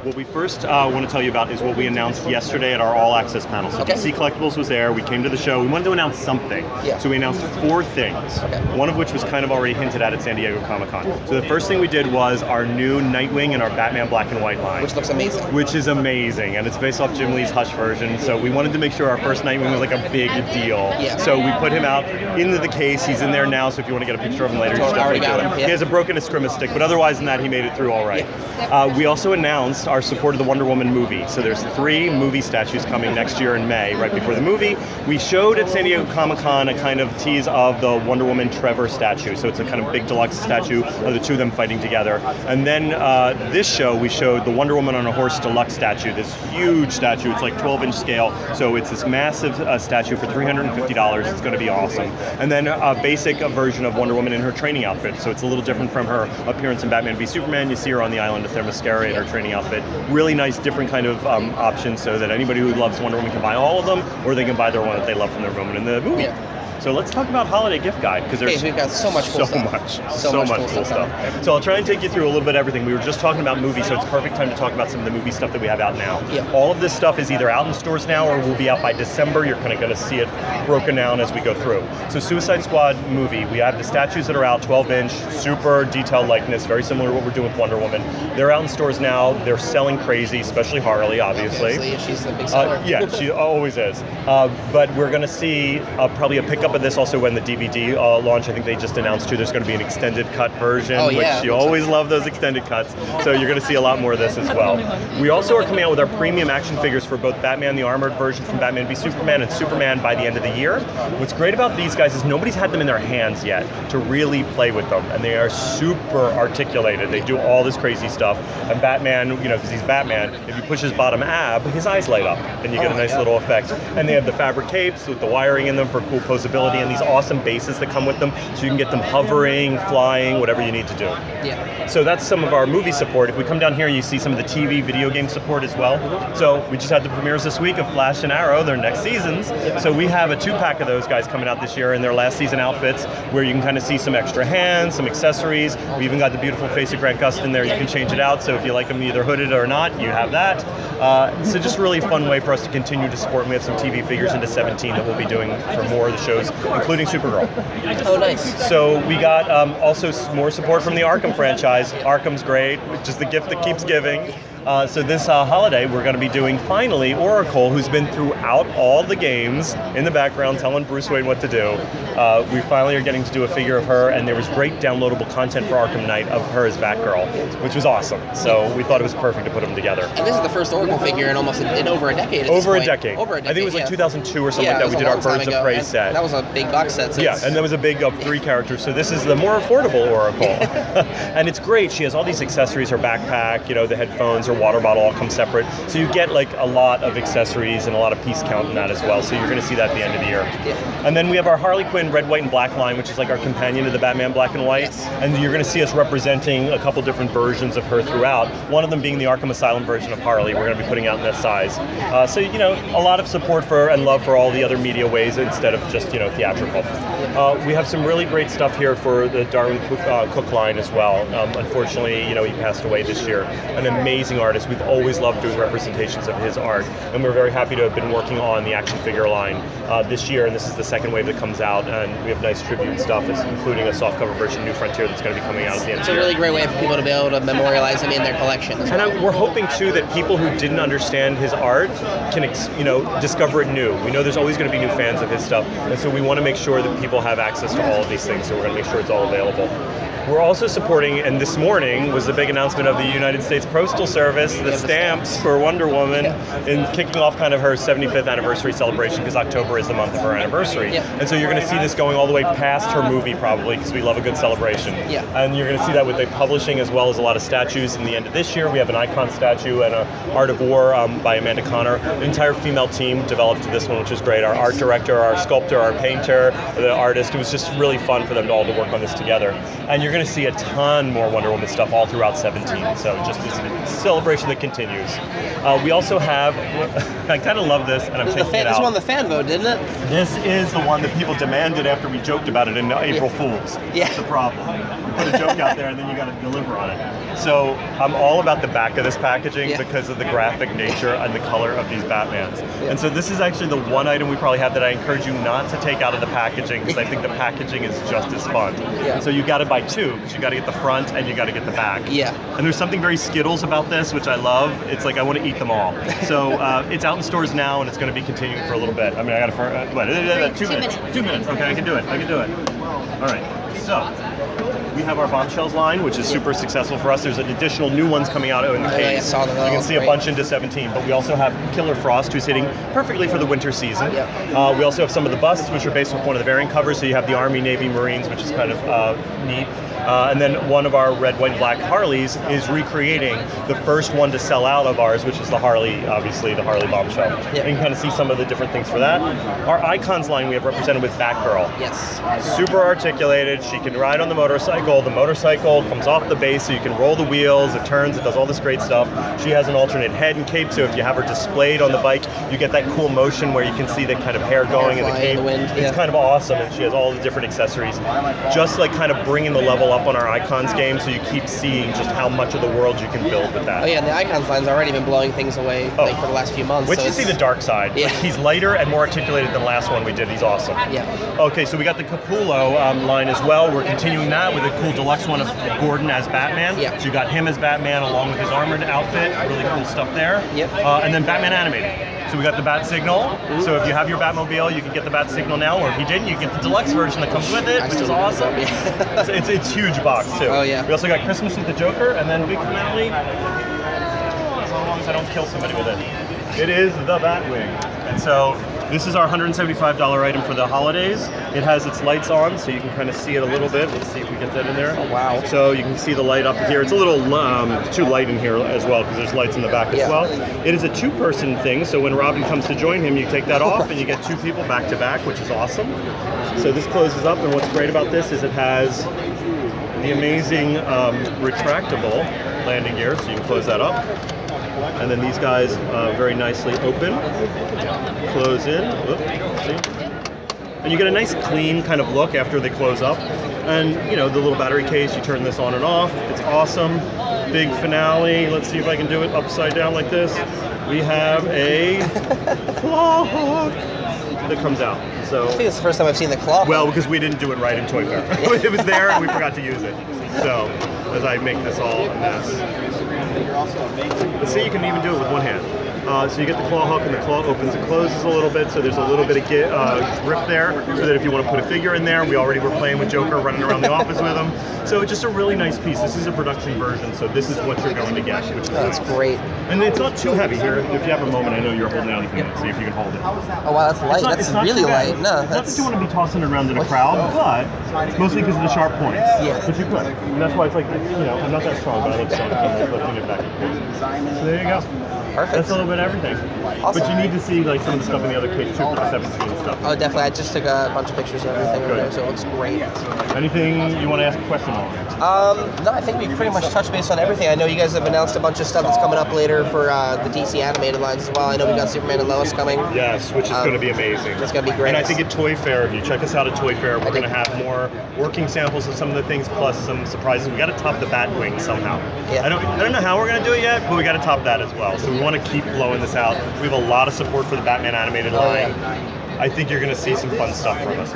What we first want to tell you about is what we announced yesterday at our All Access panel. So DC Collectibles was there. We came to the show. We wanted to announce something. Yeah. So we announced 4 things. One of which was kind of already hinted at San Diego Comic-Con. So the first thing we did was our new Nightwing and our Batman Black and White line. Which looks amazing. Which is amazing. And it's based off Jim Lee's Hush version. So we wanted to make sure our first Nightwing was like a big deal. Yeah. So we put him out into the case. He's in there now. So if you want to get a picture of him later, you should definitely do it. Yeah. He has a broken Eskrima stick, but otherwise than that, he made it through all right. We also announced our support of the Wonder Woman movie. So there's 3 movie statues coming next year in May, right before the movie. We showed at San Diego Comic-Con a kind of tease of the Wonder Woman Trevor statue. So it's a kind of big deluxe statue of the 2 of them fighting together. And then this show, we showed the Wonder Woman on a Horse deluxe statue, this huge statue. It's like 12-inch scale. So it's this massive statue for $350. It's going to be awesome. And then a basic version of Wonder Woman in her training outfit. So it's a little different from her appearance in Batman v Superman. You see her on the island of Themyscira in her training outfit. Really nice, different kind of options so that anybody who loves Wonder Woman can buy all of them, or they can buy their one that they love from their moment in the movie. Yeah. So let's talk about Holiday Gift Guide, because there's we've got so much cool stuff. So much cool stuff. So I'll try and take you through a little bit of everything. We were just talking about movies, so it's a perfect time to talk about some of the movie stuff that we have out now. Yeah. All of this stuff is either out in stores now or will be out by December. You're kind of going to see it broken down as we go through. So Suicide Squad movie, we have the statues that are out, 12-inch, super detailed likeness, very similar to what we're doing with Wonder Woman. They're out in stores now. They're selling crazy, especially Harley, obviously. She's the big seller. Yeah, she always is. But we're going to see probably a pickup of this also when the DVD launch. I think they just announced too there's going to be an extended cut version, which you always love those extended cuts. So you're going to see a lot more of this as well. We also are coming out with our premium action figures for both Batman the Armored version from Batman v Superman and Superman by the end of the year. What's great about these guys is nobody's had them in their hands yet to really play with them, and they are super articulated. They do all this crazy stuff. And Batman, you know, because he's Batman, if you push his bottom ab, his eyes light up, and you get a nice little effect. And they have the fabric capes with the wiring in them for cool posability, and these awesome bases that come with them, so you can get them hovering, flying, whatever you need to do. Yeah. So that's some of our movie support. If we come down here, you see some of the TV video game support as well. So we just had the premieres this week of Flash and Arrow, their next seasons. So we have a 2-pack of those guys coming out this year in their last season outfits, where you can kind of see some extra hands, some accessories. We even got the beautiful face of Grant Gustin there. You can change it out, so if you like them either hooded or not, you have that. So just really fun way for us to continue to support. We have some TV figures into 17 that we'll be doing for more of the shows, including Supergirl. Oh, nice. So we got also more support from the Arkham franchise. Arkham's great, just the gift that keeps giving. So this holiday, we're going to be doing, finally, Oracle, who's been throughout all the games in the background telling Bruce Wayne what to do. We finally are getting to do a figure of her, and there was great downloadable content for Arkham Knight of her as Batgirl, which was awesome. So we thought it was perfect to put them together. And this is the first Oracle figure in almost in over a decade. Over a decade. I think it was like 2002 or something like that. We did our Birds of Prey set. That was a big box set. Yeah, and that was a big of 3 characters. So this is the more affordable Oracle. And it's great. She has all these accessories, her backpack, you know, the headphones, her water bottle all come separate. So you get like a lot of accessories and a lot of piece count in that as well. So you're going to see that at the end of the year. Yeah. And then we have our Harley Quinn Red, White, and Black line, which is like our companion to the Batman Black and White. Yes. And you're going to see us representing a couple different versions of her throughout. One of them being the Arkham Asylum version of Harley. We're going to be putting out in that size. So, you know, a lot of support for and love for all the other media ways instead of just, you know, theatrical. We have some really great stuff here for the Darwin Cook line as well. Unfortunately, you know, he passed away this year. An amazing artist. We've always loved doing representations of his art, and we're very happy to have been working on the action figure line this year, and this is the second wave that comes out, and we have nice tribute stuff, including a softcover version of New Frontier that's going to be coming out at the end of the year. It's a really great way for people to be able to memorialize him in their collection. And we're hoping, too, that people who didn't understand his art can, you know, discover it new. We know there's always going to be new fans of his stuff, and so we want to make sure that people have access to all of these things, so we're going to make sure it's all available. We're also supporting, and this morning was the big announcement of the United States Postal Service, the stamps for Wonder Woman, in kicking off kind of her 75th anniversary celebration, because October is the month of her anniversary. And so you're going to see this going all the way past her movie, probably, because we love a good celebration. And you're going to see that with the publishing as well as a lot of statues. In the end of this year, we have an icon statue and a Art of War by Amanda Connor. The entire female team developed this one, which is great. Our art director, our sculptor, our painter, the artist. It was just really fun for them all to work on this together. And you're going to see a ton more Wonder Woman stuff all throughout 17. So just it's still celebration that continues. We also have, I kind of love this, and I'm taking it out. This won the fan vote, didn't it? This is the one that people demanded after we joked about it in April Fools. Yeah. That's the problem. You put a joke out there and then you got to deliver on it. So I'm all about the back of this packaging because of the graphic nature and the color of these Batmans. Yeah. And so this is actually the one item we probably have that I encourage you not to take out of the packaging, because I think the packaging is just as fun. Yeah. So you got to buy two, because you got to get the front and you got to get the back. Yeah. And there's something very Skittles about this, which I love. It's like I want to eat them all. So it's out in stores now, and it's going to be continuing for a little bit. I mean, I got to 2 minutes. 2 minutes. Okay, I can do it. All right. So we have our Bombshells line, which is super successful for us. There's an additional new ones coming out in the case. I saw them. You can see a bunch into 17, but we also have Killer Frost, who's hitting perfectly for the winter season. Yep. We also have some of the busts, which are based on one of the variant covers. So you have the Army, Navy, Marines, which is kind of neat. And then one of our red, white, and black Harleys is recreating the first one to sell out of ours, which is the Harley, obviously, the Harley Bombshell. Yep. And you can kind of see some of the different things for that. Our Icons line we have represented with Batgirl. Yes. Super articulated. She can ride on the motorcycle. The motorcycle comes off the base, so you can roll the wheels. It turns. It does all this great stuff. She has an alternate head and cape, so if you have her displayed on the bike, you get that cool motion where you can see the kind of hair going in the cape. It's kind of awesome, and she has all the different accessories. Just like kind of bringing the level up on our Icons game, so you keep seeing just how much of the world you can build with that. Oh yeah, and the Icons line's already been blowing things away like for the last few months. Wait till you see the dark side. Yeah. Like, he's lighter and more articulated than the last one we did. He's awesome. Yeah. Okay, so we got the Capullo line as well. We're continuing that with a cool deluxe one of Gordon as Batman. Yeah. So you got him as Batman along with his armored outfit. Really cool stuff there. Yep. And then Batman animated. So we got the Bat Signal. So if you have your Batmobile, you can get the Bat Signal now, or if you didn't, you get the deluxe version that comes with it, which is awesome. It's huge box too. Oh yeah. We also got Christmas with the Joker, and then big finale. As long as I don't kill somebody with it. It is the Batwing. And so this is our $175 item for the holidays. It has its lights on, so you can kind of see it a little bit. Let's see if we get that in there. Oh, wow. So you can see the light up here. It's a little too light in here as well, because there's lights in the back as well. It is a two-person thing, so when Robin comes to join him, you take that off and you get two people back to back, which is awesome. So this closes up, and what's great about this is it has the amazing retractable landing gear, so you can close that up. And then these guys very nicely open, close in, see? And you get a nice clean kind of look after they close up. And you know, the little battery case, you turn this on and off. It's awesome. Big finale. Let's see if I can do it upside down like this. We have a claw hook that comes out. So I think it's the first time I've seen the claw. well, because we didn't do it right in Toy Fair. It was there and we forgot to use it. So as I make this all a mess. Let's see, you can even do it with one hand. So you get the claw hook, and the claw opens and closes a little bit, so there's a little bit of grip there, so that if you want to put a figure in there, we already were playing with Joker, running around the office with him. So it's just a really nice piece. This is a production version, so this is what you're going to get, which is That's nice. great. And it's not too heavy here. If you have a moment, I know you're holding it out, you can see if you can hold it. Oh wow, that's light. That's really light. No, Not that you want to be tossing it around in a crowd, but it's mostly because of the sharp points. Yeah. But you could. And that's why it's like, you know, I'm not that strong, but I look strong. I'm lifting it back and forth. So there you go. Perfect. That's a little bit of everything. Awesome. But you need to see like some of the stuff in the other case too for the 17 stuff. Oh, definitely. I just took a bunch of pictures of everything over there, so it looks great. Anything you want to ask a question on? No, I think we pretty much touched base on everything. I know you guys have announced a bunch of stuff that's coming up later for the DC animated lines as well. I know we got Superman and Lois coming. Yes, which is going to be amazing. It's going to be great. And I think at Toy Fair, if you check us out at Toy Fair, we're going to have more working samples of some of the things, plus some surprises. We got to top the Batwing somehow. Yeah. I don't know how we're going to do it yet, but we got to top that as well. So we want to keep blowing this out. We have a lot of support for the Batman animated line. Yeah. I think you're going to see some fun stuff from us.